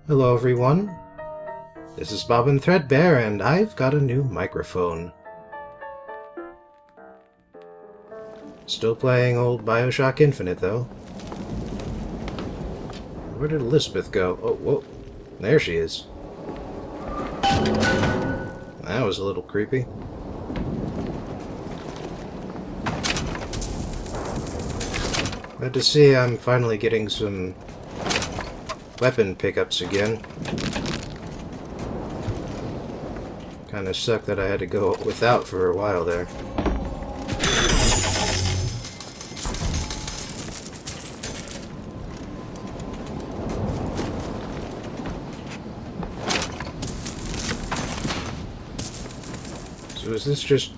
Hello everyone, this is Bobbin Threadbare and I've got a new microphone. Still playing old BioShock Infinite though. Where did Elizabeth go? Oh, whoa, there she is. That was a little creepy. Glad to see I'm finally getting some weapon pickups again. Kinda sucked that I had to go without for a while there. So is this just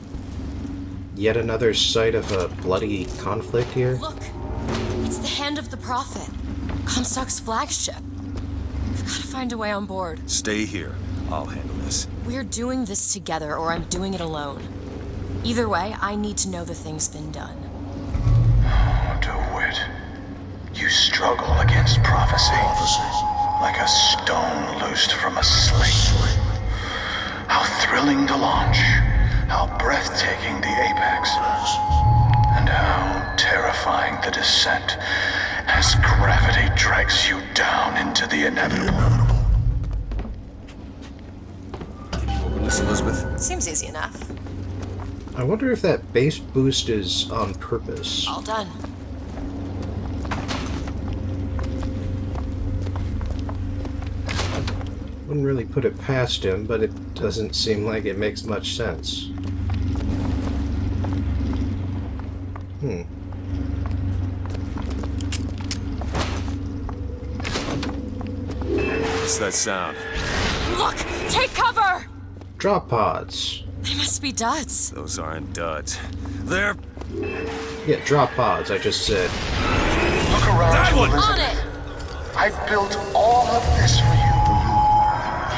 yet another site of a bloody conflict here? Look! It's the Hand of the Prophet. Comstock's flagship. We've got to find a way on board. Stay here. I'll handle this. We're doing this together, or I'm doing it alone. Either way, I need to know the thing's been done. Oh, DeWitt. You struggle against prophecy. Like a stone loosed from a sling. How thrilling to launch. How breathtaking the apex. And how terrifying the descent as gravity drags you down into the inevitable. Can you open this, Elizabeth? Seems easy enough. I wonder if that base boost is on purpose. All done. Wouldn't really put it past him, but it doesn't seem like it makes much sense. What's that sound? Look! Take cover! Drop pods. They must be duds. Those aren't duds. They're... Yeah, drop pods, I just said. Look around That you, one! On Elizabeth. it! I built all of this for you.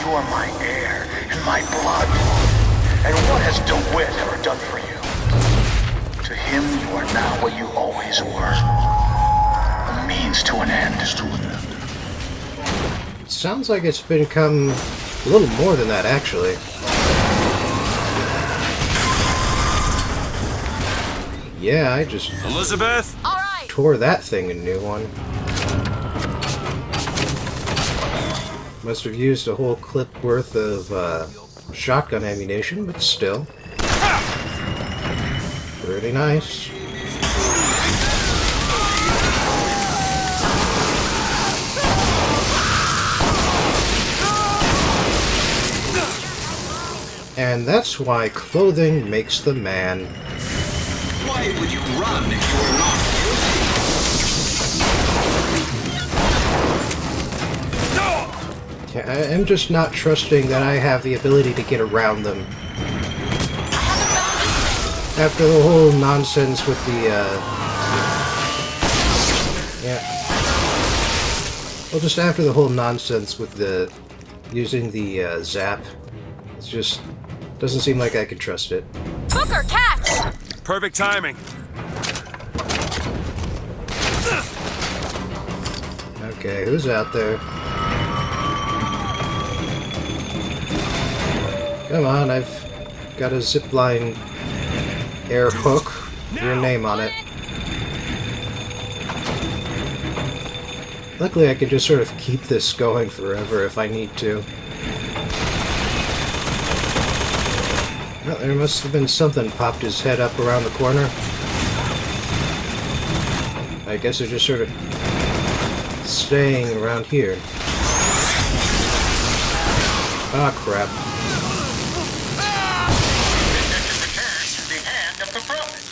You are my air and my blood. And what has DeWitt ever done for you? To him, you are now what you always were. A means to an end. It sounds like it's become a little more than that, actually. Yeah, I just Elizabeth? All right! tore that thing a new one. Must have used a whole clip worth of shotgun ammunition, but still. Pretty nice. And that's why clothing makes the man. Why would you run if you were not Yeah, I'm just not trusting that I have the ability to get around them. After the whole nonsense with the, yeah. Well, just after the whole nonsense with the using the zap, it's just doesn't seem like I could trust it. Booker, catch! Perfect timing. Okay, who's out there? Come on, I've got a zipline air hook with your name on it. Luckily, I can just sort of keep this going forever if I need to. Well, there must have been something popped his head up around the corner. I guess they're just sort of staying around here. Ah, crap. The Hand of the Prophet.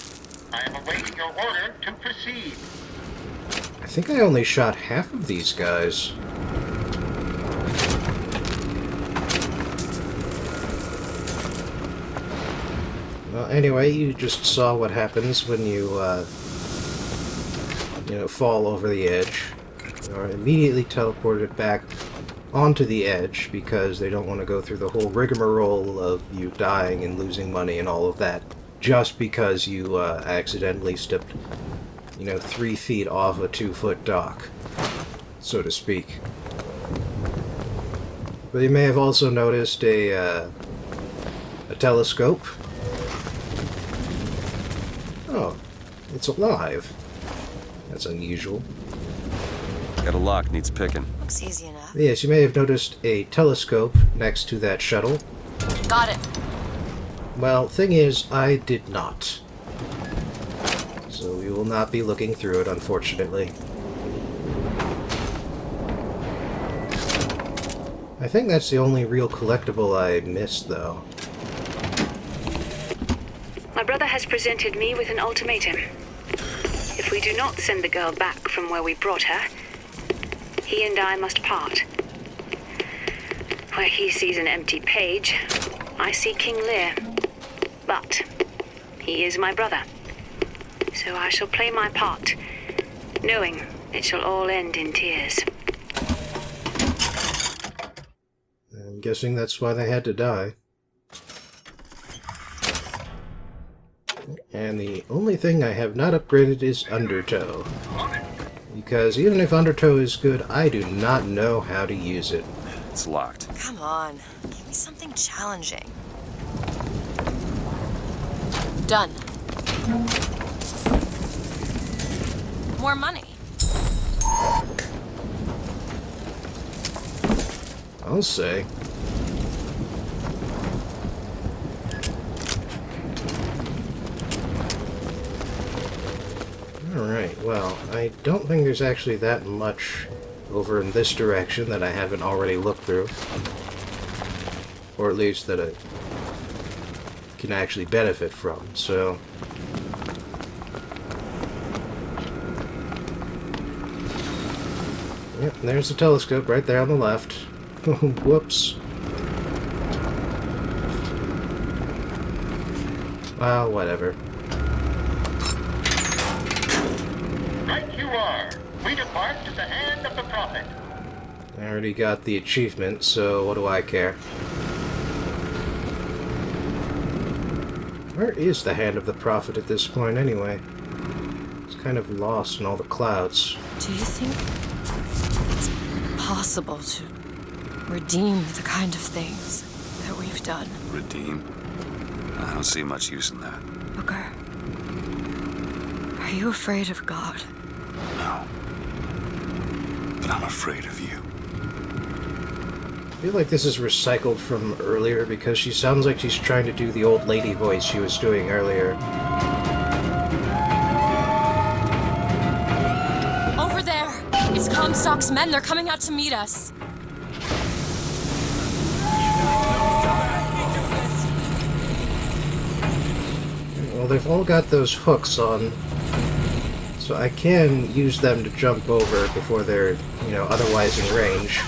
I am awaiting your order to proceed. I think I only shot half of these guys. Well, anyway, you just saw what happens when you, fall over the edge. You are immediately teleported back onto the edge because they don't want to go through the whole rigmarole of you dying and losing money and all of that just because you accidentally stepped, 3 feet off a 2-foot dock, so to speak. But you may have also noticed a telescope. Oh, it's alive. That's unusual. Got a lock, needs picking. Looks easy enough. Yes, you may have noticed a telescope next to that shuttle. Got it. Well, thing is, I did not. So we will not be looking through it, unfortunately. I think that's the only real collectible I missed, though. My brother has presented me with an ultimatum. If we do not send the girl back from where we brought her, he and I must part. Where he sees an empty page, I see King Lear. But he is my brother. So I shall play my part, knowing it shall all end in tears. I'm guessing that's why they had to die. And the only thing I have not upgraded is Undertow. Because even if Undertow is good, I do not know how to use it. It's locked. Come on. Give me something challenging. Done. More money. I'll say. Alright, well, I don't think there's actually that much over in this direction that I haven't already looked through. Or at least that I can actually benefit from, so... Yep, there's the telescope right there on the left. Whoops. Well, whatever. Right you are. We depart to the hand of the Prophet. I already got the achievement, so what do I care? Where is the hand of the Prophet at this point, anyway? It's kind of lost in all the clouds. Do you think it's possible to redeem the kind of things that we've done? Redeem? I don't see much use in that. Booker, are you afraid of God? No. But I'm afraid of you. I feel like this is recycled from earlier because she sounds like she's trying to do the old lady voice she was doing earlier. Over there! It's Comstock's men. They're coming out to meet us. Well, they've all got those hooks on, so I can use them to jump over before they're, otherwise in range.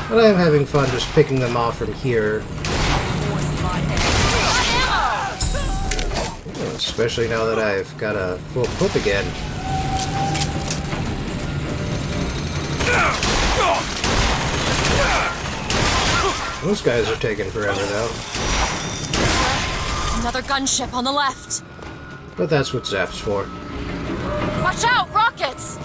But I'm having fun just picking them off from here. Especially now that I've got a full clip again. Those guys are taking forever, though. Another gunship on the left. But that's what Zap's for. Watch out! Rockets!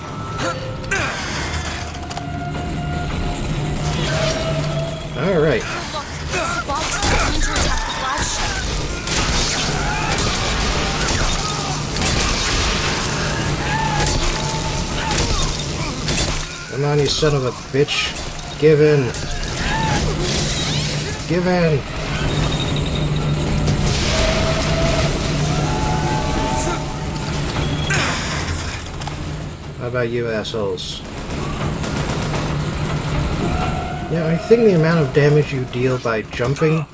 Alright. Look, it's the box coming to attack the flagship. Come on, you son of a bitch. Give in. Give in. How about you assholes? Yeah, I think the amount of damage you deal by jumping...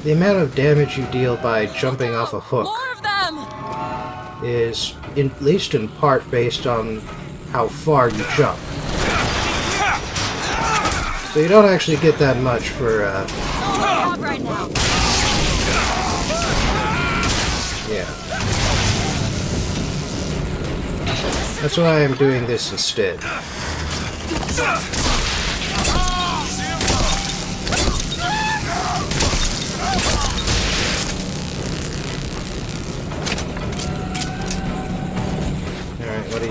The amount of damage you deal by jumping off a hook More of them! is, at least in part, based on how far you jump. So you don't actually get that much for, Right now. yeah. That's why I'm doing this instead.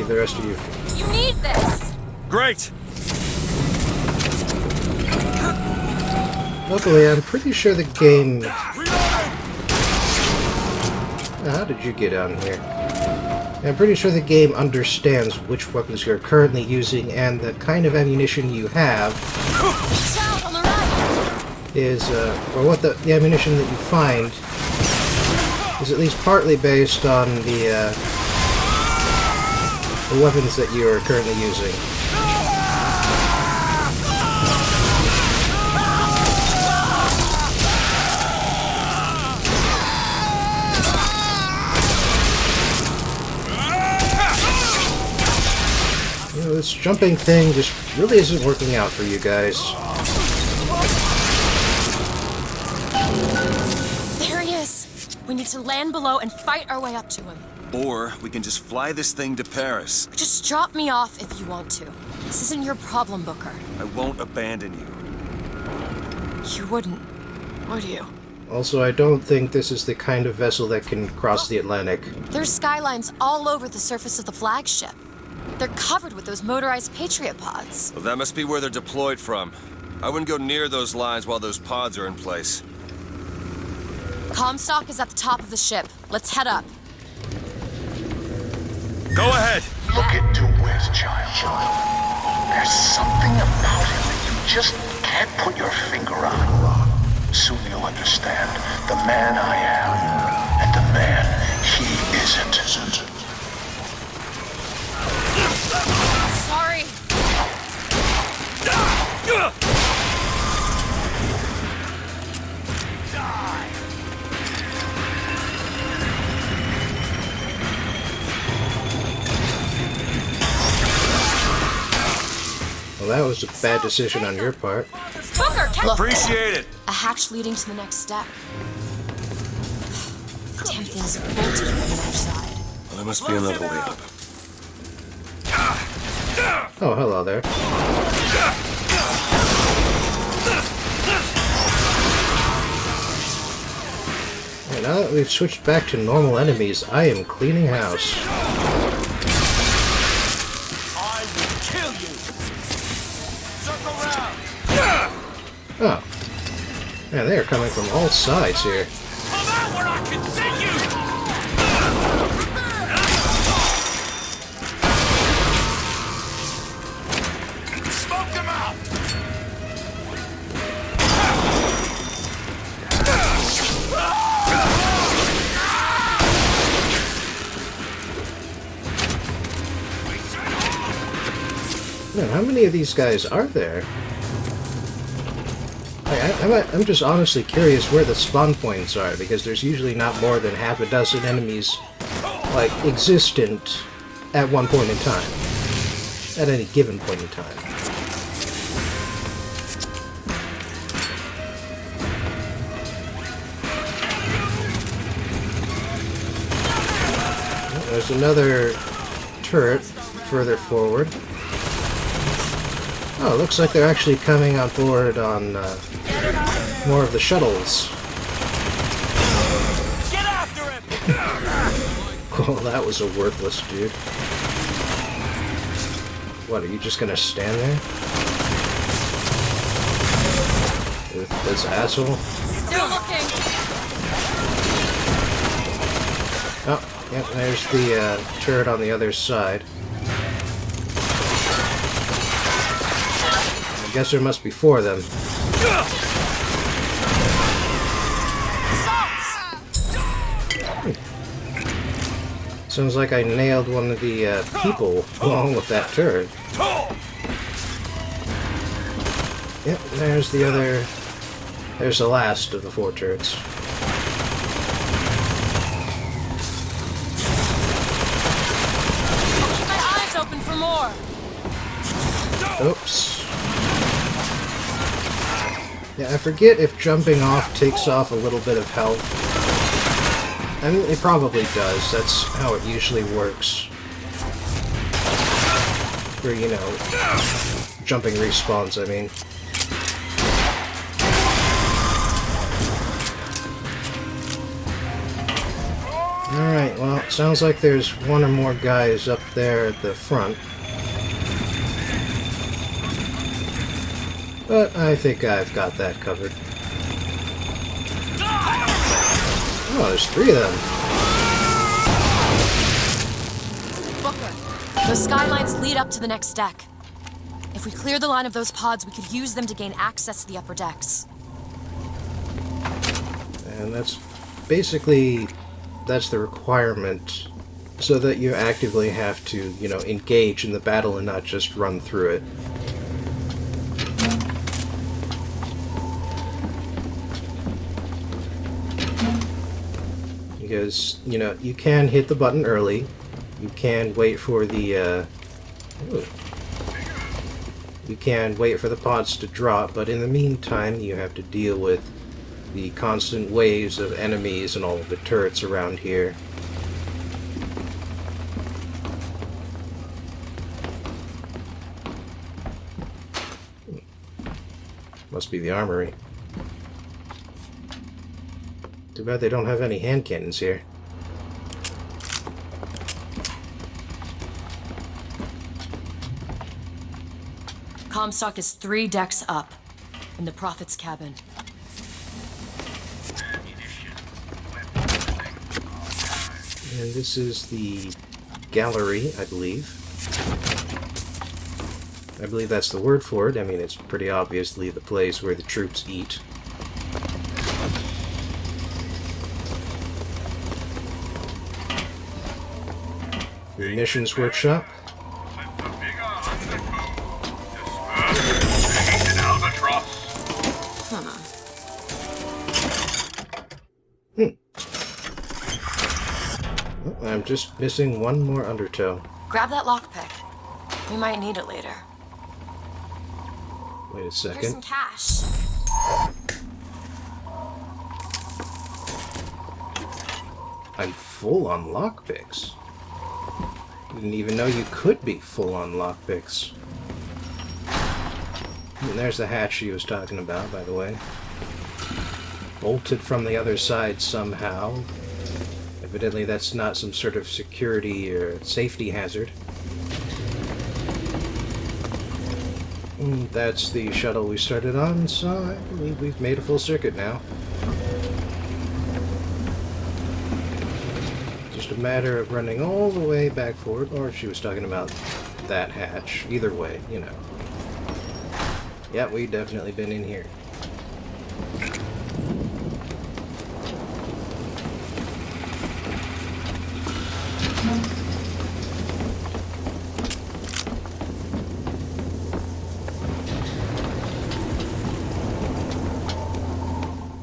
the rest of you. You need this! Great! Luckily, I'm pretty sure the game... How did you get down here? I'm pretty sure the game understands which weapons you're currently using, and the kind of ammunition you have Child on the right! is, or what the ammunition that you find is at least partly based on the weapons that you are currently using. You know, this jumping thing just really isn't working out for you guys. There he is! We need to land below and fight our way up to him. Or we can just fly this thing to Paris. Just drop me off if you want to. This isn't your problem, Booker. I won't abandon you. You wouldn't, would you? Also, I don't think this is the kind of vessel that can cross the Atlantic. There's skylines all over the surface of the flagship. They're covered with those motorized Patriot pods. Well, that must be where they're deployed from. I wouldn't go near those lines while those pods are in place. Comstock is at the top of the ship. Let's head up. Go ahead! Look into Wes, child. There's something about him that you just can't put your finger on. Soon you'll understand the man I am and the man he isn't. Sorry. Well, that was a bad decision on your part. Booker, catch Appreciate it! a hatch leading to the next deck. The damn thing's bolted from the other side. Well, there must be another way up. Oh, hello there. And now that we've switched back to normal enemies, I am cleaning house. I will kill you. Circle round. Oh. Man, they are coming from all sides here. Come out where I can see you. Smoke them out. Man, how many of these guys are there? I'm just honestly curious where the spawn points are, because there's usually not more than half a dozen enemies, like, existent at one point in time. At any given point in time. There's another turret further forward. Oh, it looks like they're actually coming on board on more of the shuttles. Get after him. Oh, that was a worthless dude. What, are you just gonna stand there? With this asshole? Still looking. Oh, yep, there's the turret on the other side. I guess there must be four of them. Sounds like I nailed one of the people along with that turret. Yep, there's the other... There's the last of the four turrets. Keep my eyes open for more. Oops. Yeah, I forget if jumping off takes off a little bit of health. I mean, it probably does. That's how it usually works. For, you know, jumping respawns, I mean. Alright, well, Sounds like there's one or more guys up there at the front. But I think I've got that covered. Oh, there's 3 of them. Booker, those skylines lead up to the next deck. If we clear the line of those pods, we could use them to gain access to the upper decks. And that's basically, that's the requirement, so that you actively have to, you know, engage in the battle and not just run through it. Because, you know, you can hit the button early, you can wait for the, you can wait for the pods to drop, but in the meantime you have to deal with the constant waves of enemies and all of the turrets around here. Must be the armory. Too bad they don't have any hand cannons here. Comstock is 3 decks up, in the Prophet's cabin. And this is the gallery, I believe. I believe that's the word for it. I mean, it's pretty obviously the place where the troops eat. Munitions workshop. I'm just missing one more undertow. Grab that lockpick. We might need it later. Wait a Here's second. some cash. I'm full on lockpicks. Didn't even know you could be full on lockpicks. And there's the hatch she was talking about, by the way. Bolted from the other side somehow. Evidently that's not some sort of security or safety hazard. That's the shuttle we started on, so I believe we've made a full circuit now. Just a matter of running all the way back forward, or if she was talking about that hatch. Either way, you know. Yeah, we've definitely been in here.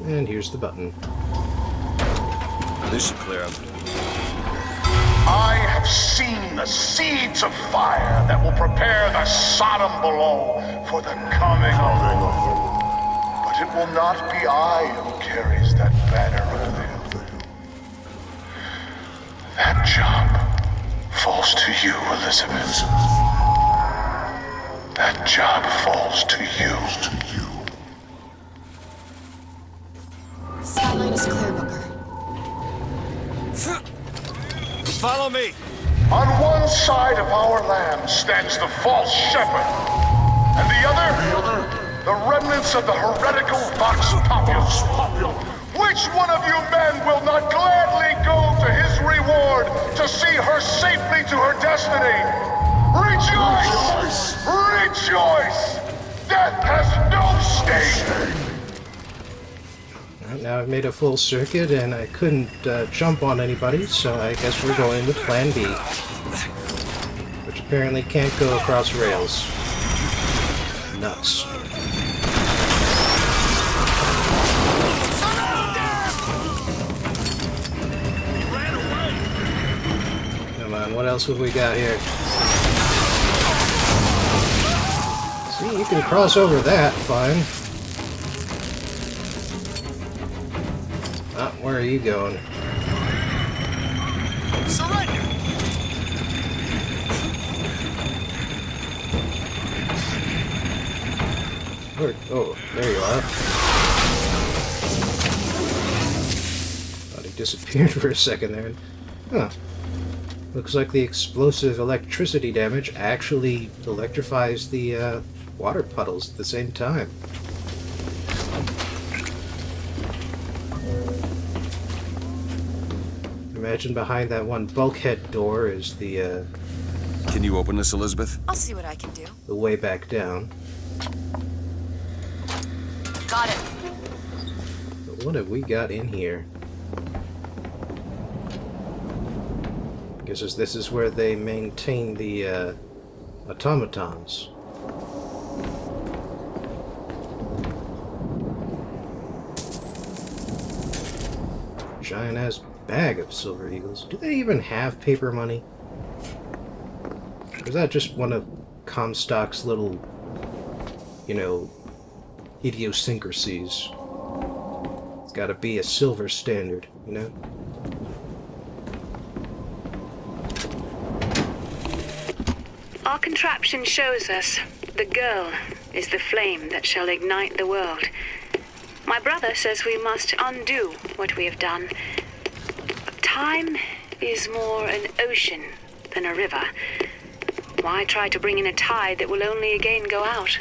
And here's the button. This should clear up. I have seen the seeds of fire that will prepare the Sodom below for the coming of the Lord. But it will not be I who carries that banner over the hill. That job falls to you, Elizabeth. That job falls to you. Skyline is clear, Booker. Follow me! On one side of our land stands the false shepherd, and the other, the remnants of the heretical Vox Populus. Which one of you men will not gladly go to his reward to see her safely to her destiny? Rejoice! Rejoice! Death has no sting! Now I've made a full circuit and I couldn't jump on anybody, so I guess we're going with Plan B. Which apparently can't go across rails. Nuts. Come on, what else have we got here? See, you can cross over that, fine. Where are you going? Surrender! Oh, there you are. Thought he disappeared for a second there. Huh. Looks like the explosive electricity damage actually electrifies the water puddles at the same time. Imagine behind that one bulkhead door is the Can you open this, Elizabeth? I'll see what I can do. way back down. Got it. But what have we got in here? Guess this is where they maintain the automatons. Giant ass bag of silver eagles. Do they even have paper money? Or is that just one of Comstock's little, you know, idiosyncrasies? It's gotta be a silver standard, you know? Our contraption shows us the girl is the flame that shall ignite the world. My brother says we must undo what we have done. Time is more an ocean than a river. Why try to bring in a tide that will only again go out?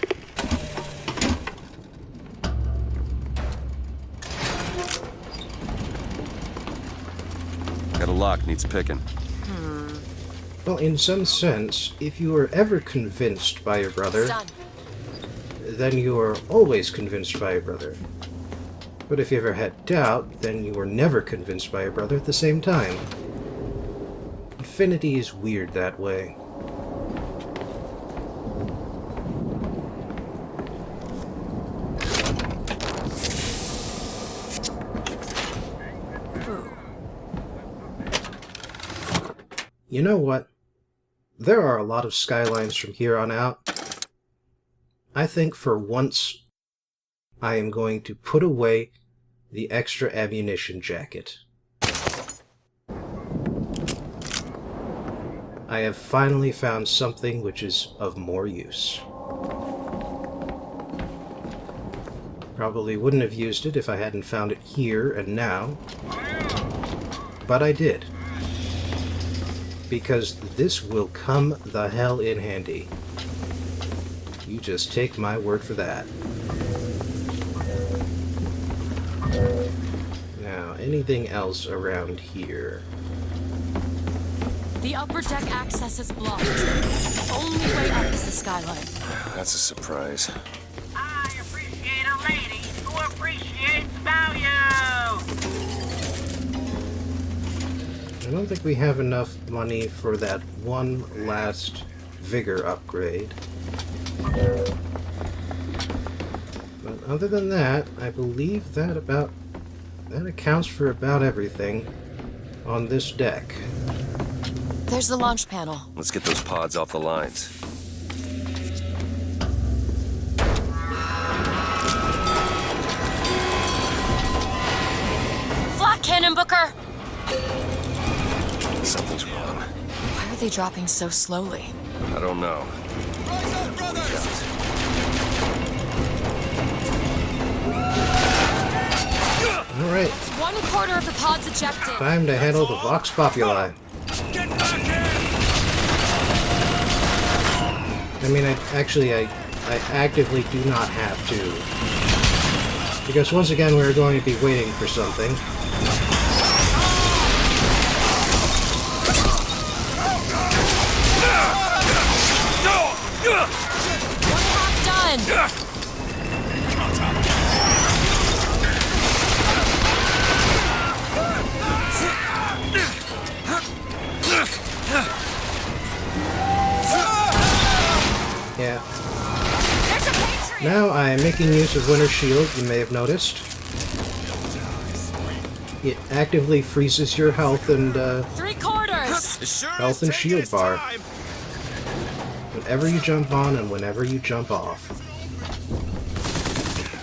Got a lock, needs picking. Well, in some sense, if you are ever convinced by your brother, It's done. then you are always convinced by your brother. But if you ever had doubt, then you were never convinced by your brother at the same time. Infinity is weird that way. You know what? There are a lot of skylines from here on out. I think for once, I am going to put away the extra ammunition jacket. I have finally found something which is of more use. Probably wouldn't have used it if I hadn't found it here and now, but I did. Because this will come the hell in handy. You just take my word for that. Now, anything else around here? The upper deck access is blocked. Only way up is the skyline. That's a surprise. I appreciate a lady who appreciates value. I don't think we have enough money for that one last vigor upgrade. But other than that, I believe that accounts for about everything on this deck. There's the launch panel. Let's get those pods off the lines. Flak cannon, Booker! Something's wrong. Why are they dropping so slowly? I don't know. Alright, 1/4 of the pods ejected. time to handle the Vox Populi. I mean, I actively do not have to. Because once again, we're going to be waiting for something. One half done. Yeah. Now I am making use of Winter Shield, you may have noticed. It actively freezes your health and 3/4. health and shield bar whenever you jump on and whenever you jump off.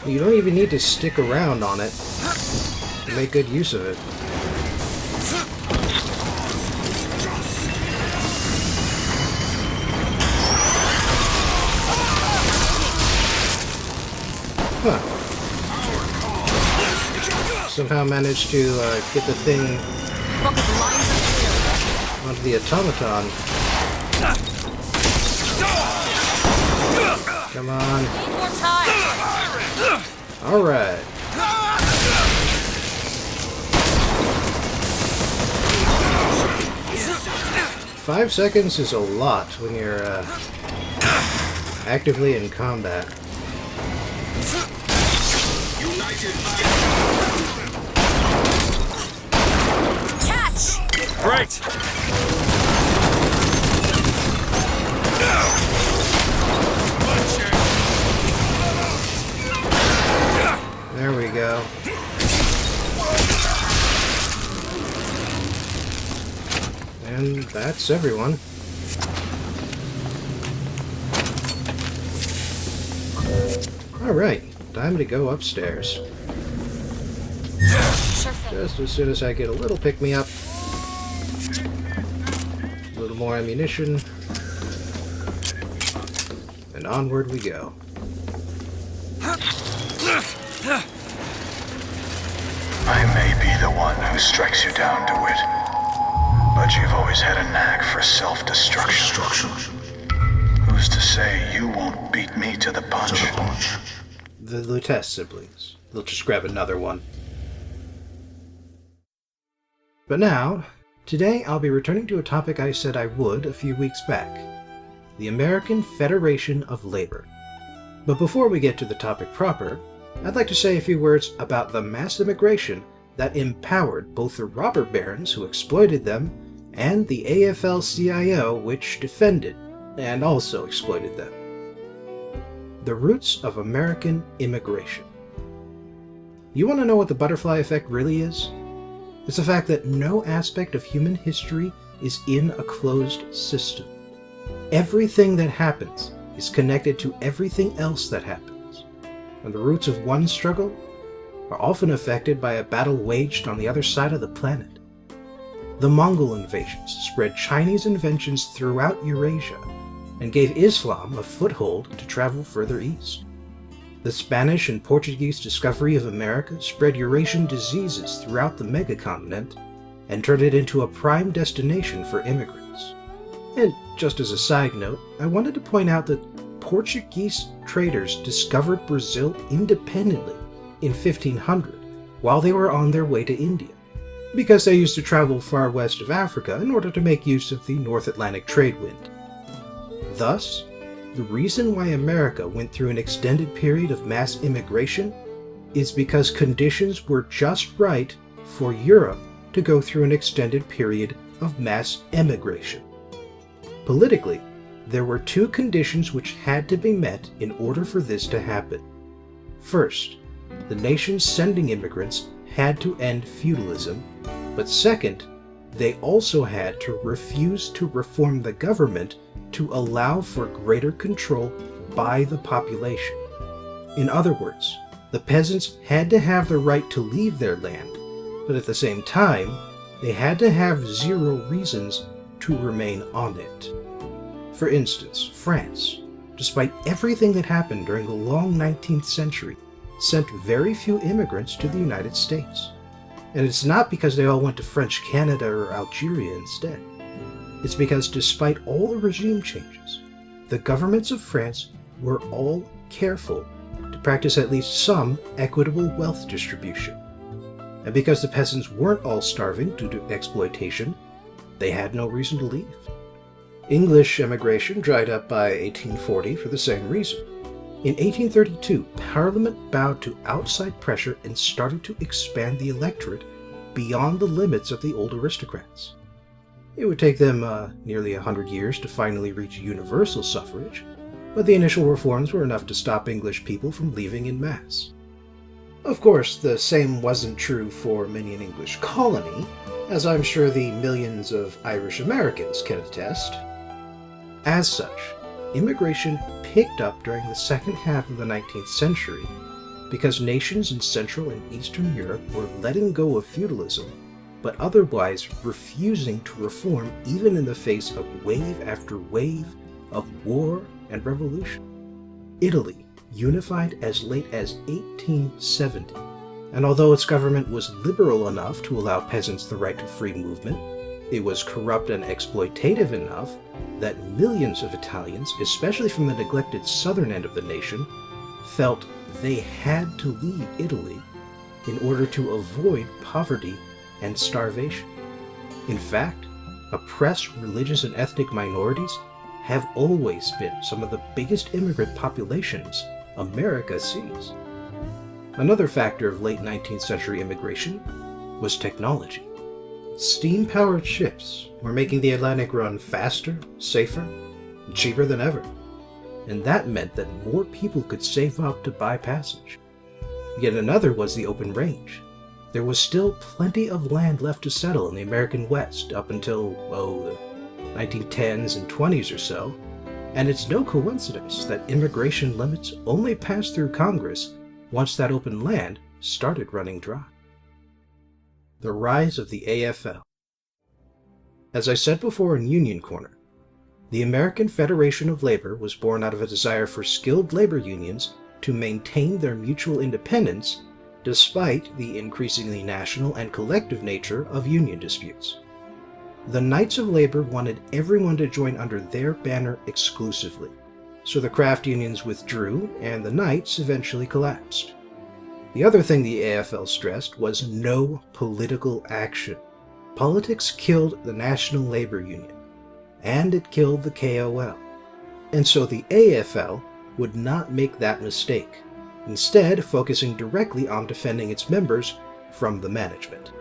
You don't even need to stick around on it to make good use of it. Huh. Somehow managed to get the thing Booker, the lines are clear. of the automaton. Come on. Need more time. Alright. Five seconds is a lot when you're actively in combat. Catch! Great! There we go. And that's everyone. Alright, time to go upstairs. Sure thing. Just as soon as I get a little pick-me-up. A little more ammunition. And onward we go. I may be the one who strikes you down, DeWitt, but you've always had a knack for self-destruction. Who's to say you won't beat me to the punch? The Lutece siblings. They'll just grab another one. But now, today I'll be returning to a topic I said I would a few weeks back. The American Federation of Labor. But before we get to the topic proper, I'd like to say a few words about the mass immigration that empowered both the robber barons who exploited them and the AFL-CIO which defended and also exploited them. The roots of American immigration. You want to know what the butterfly effect really is? It's the fact that no aspect of human history is in a closed system. Everything that happens is connected to everything else that happens, and the roots of one struggle are often affected by a battle waged on the other side of the planet. The Mongol invasions spread Chinese inventions throughout Eurasia and gave Islam a foothold to travel further east. The Spanish and Portuguese discovery of America spread Eurasian diseases throughout the megacontinent and turned it into a prime destination for immigrants. And just as a side note, I wanted to point out that Portuguese traders discovered Brazil independently in 1500 while they were on their way to India, because they used to travel far west of Africa in order to make use of the North Atlantic trade wind. Thus, the reason why America went through an extended period of mass immigration is because conditions were just right for Europe to go through an extended period of mass emigration. Politically, there were two conditions which had to be met in order for this to happen. First, the nations sending immigrants had to end feudalism, but second, they also had to refuse to reform the government to allow for greater control by the population. In other words, the peasants had to have the right to leave their land, but at the same time, they had to have zero reasons to remain on it. For instance, France, despite everything that happened during the long 19th century, sent very few immigrants to the United States. And it's not because they all went to French Canada or Algeria instead. It's because despite all the regime changes, the governments of France were all careful to practice at least some equitable wealth distribution. And because the peasants weren't all starving due to exploitation, they had no reason to leave. English emigration dried up by 1840 for the same reason. In 1832, Parliament bowed to outside pressure and started to expand the electorate beyond the limits of the old aristocrats. It would take them nearly 100 years to finally reach universal suffrage, but the initial reforms were enough to stop English people from leaving en masse. Of course, the same wasn't true for many an English colony, as I'm sure the millions of Irish Americans can attest. As such, immigration picked up during the second half of the 19th century because nations in Central and Eastern Europe were letting go of feudalism, but otherwise refusing to reform even in the face of wave after wave of war and revolution. Italy unified as late as 1870, and although its government was liberal enough to allow peasants the right to free movement, It was corrupt and exploitative enough that millions of Italians, especially from the neglected southern end of the nation, felt they had to leave Italy in order to avoid poverty and starvation. In fact, oppressed religious and ethnic minorities have always been some of the biggest immigrant populations America sees. Another factor of late 19th century immigration was technology. Steam-powered ships were making the Atlantic run faster, safer, and cheaper than ever, and that meant that more people could save up to buy passage. Yet another was the open range. There was still plenty of land left to settle in the American West up until, the 1910s and 20s or so, and it's no coincidence that immigration limits only passed through Congress once that open land started running dry. The rise of the AFL. As I said before in Union Corner, the American Federation of Labor was born out of a desire for skilled labor unions to maintain their mutual independence despite the increasingly national and collective nature of union disputes. The Knights of Labor wanted everyone to join under their banner exclusively, so the craft unions withdrew and the Knights eventually collapsed. The other thing the AFL stressed was no political action. Politics killed the National Labor Union, and it killed the KOL. And so the AFL would not make that mistake, instead focusing directly on defending its members from the management.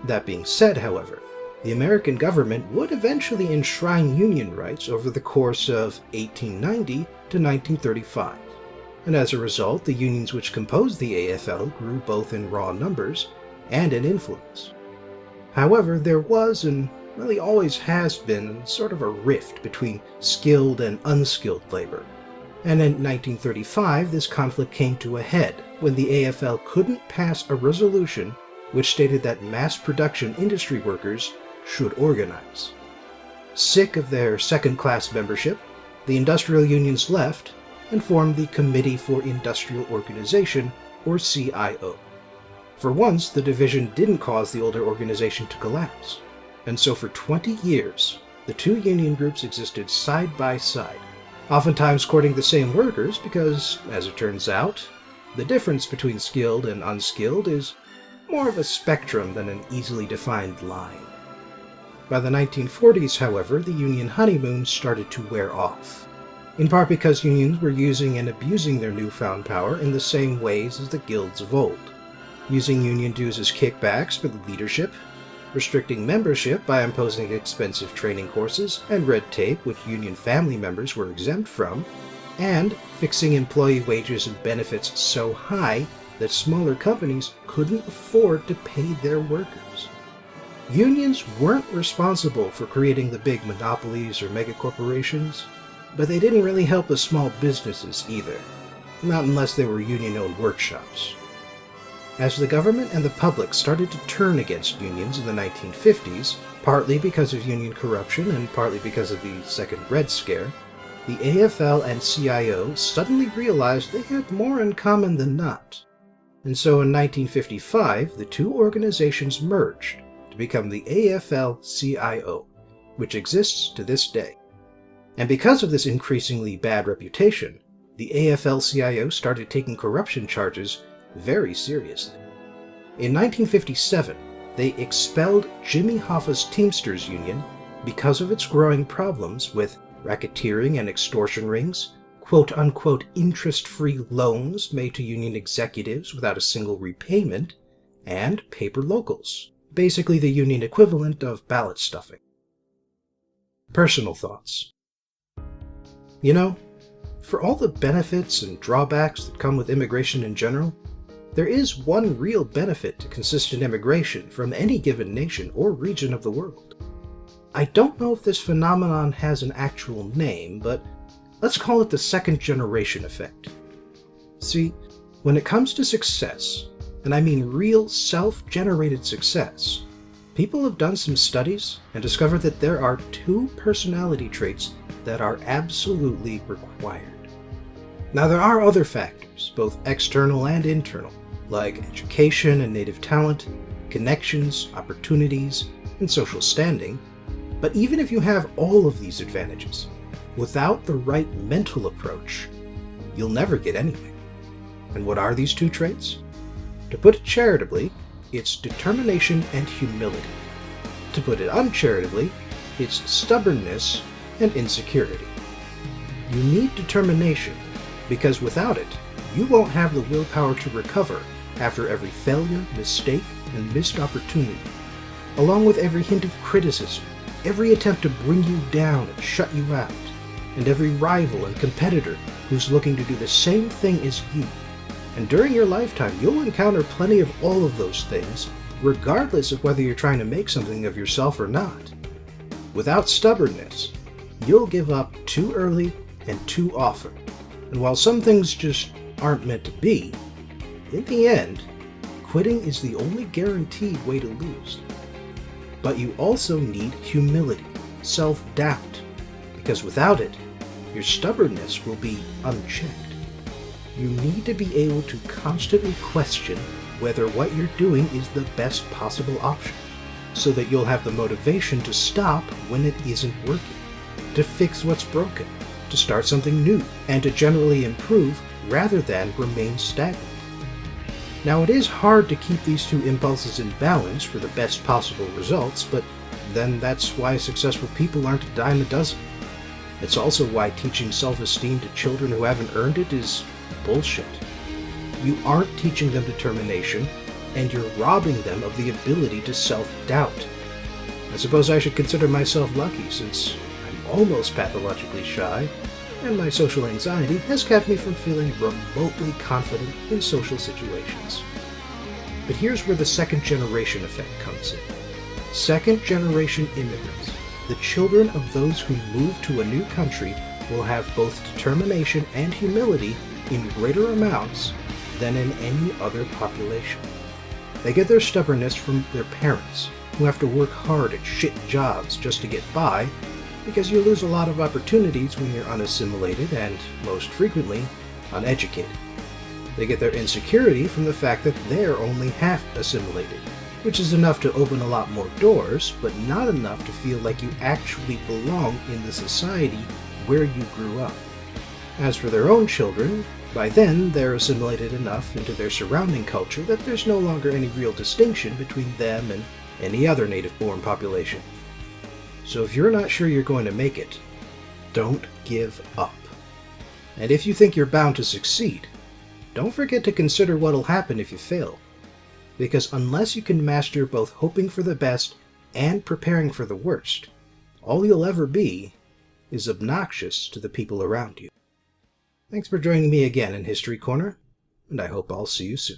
That being said, however, the American government would eventually enshrine union rights over the course of 1890 to 1935, and as a result, the unions which composed the AFL grew both in raw numbers and in influence. However, there was, and really always has been, sort of a rift between skilled and unskilled labor. And in 1935, this conflict came to a head when the AFL couldn't pass a resolution which stated that mass production industry workers should organize. Sick of their second-class membership, the industrial unions left and formed the Committee for Industrial Organization, or CIO. For once, the division didn't cause the older organization to collapse, and so for 20 years, the two union groups existed side by side, oftentimes courting the same workers because, as it turns out, the difference between skilled and unskilled is more of a spectrum than an easily defined line. By the 1940s, however, the union honeymoon started to wear off, in part because unions were using and abusing their newfound power in the same ways as the guilds of old, using union dues as kickbacks for the leadership, restricting membership by imposing expensive training courses and red tape which union family members were exempt from, and fixing employee wages and benefits so high that smaller companies couldn't afford to pay their workers. Unions weren't responsible for creating the big monopolies or megacorporations, but they didn't really help the small businesses either, not unless they were union-owned workshops. As the government and the public started to turn against unions in the 1950s, partly because of union corruption and partly because of the Second Red Scare, the AFL and CIO suddenly realized they had more in common than not. And so in 1955, the two organizations merged to become the AFL-CIO, which exists to this day. And because of this increasingly bad reputation, the AFL-CIO started taking corruption charges very seriously. In 1957, they expelled Jimmy Hoffa's Teamsters Union because of its growing problems with racketeering and extortion rings, quote-unquote interest-free loans made to union executives without a single repayment, and paper locals, basically the union equivalent of ballot stuffing. Personal thoughts. You know, for all the benefits and drawbacks that come with immigration in general, there is one real benefit to consistent immigration from any given nation or region of the world. I don't know if this phenomenon has an actual name, but let's call it the second generation effect. See, when it comes to success, and I mean real self-generated success, people have done some studies and discovered that there are two personality traits that are absolutely required. Now there are other factors, both external and internal, like education and native talent, connections, opportunities, and social standing, but even if you have all of these advantages, without the right mental approach, you'll never get anywhere. And what are these two traits? To put it charitably, it's determination and humility. To put it uncharitably, it's stubbornness and insecurity. You need determination, because without it, you won't have the willpower to recover after every failure, mistake, and missed opportunity, along with every hint of criticism, every attempt to bring you down and shut you out, and every rival and competitor who's looking to do the same thing as you. And during your lifetime, you'll encounter plenty of all of those things, regardless of whether you're trying to make something of yourself or not. Without stubbornness, you'll give up too early and too often. And while some things just aren't meant to be, in the end, quitting is the only guaranteed way to lose. But you also need humility, self-doubt, because without it, your stubbornness will be unchecked. You need to be able to constantly question whether what you're doing is the best possible option, so that you'll have the motivation to stop when it isn't working, to fix what's broken, to start something new, and to generally improve rather than remain stagnant. Now, it is hard to keep these two impulses in balance for the best possible results, but then that's why successful people aren't a dime a dozen. It's also why teaching self-esteem to children who haven't earned it is bullshit. You aren't teaching them determination, and you're robbing them of the ability to self-doubt. I suppose I should consider myself lucky, since I'm almost pathologically shy, and my social anxiety has kept me from feeling remotely confident in social situations. But here's where the second-generation effect comes in. Second-generation immigrants, the children of those who move to a new country, will have both determination and humility in greater amounts than in any other population. They get their stubbornness from their parents, who have to work hard at shit jobs just to get by, because you lose a lot of opportunities when you're unassimilated and, most frequently, uneducated. They get their insecurity from the fact that they're only half assimilated, which is enough to open a lot more doors, but not enough to feel like you actually belong in the society where you grew up. As for their own children, by then they're assimilated enough into their surrounding culture that there's no longer any real distinction between them and any other native-born population. So if you're not sure you're going to make it, don't give up. And if you think you're bound to succeed, don't forget to consider what'll happen if you fail. Because unless you can master both hoping for the best and preparing for the worst, all you'll ever be is obnoxious to the people around you. Thanks for joining me again in History Corner, and I hope I'll see you soon.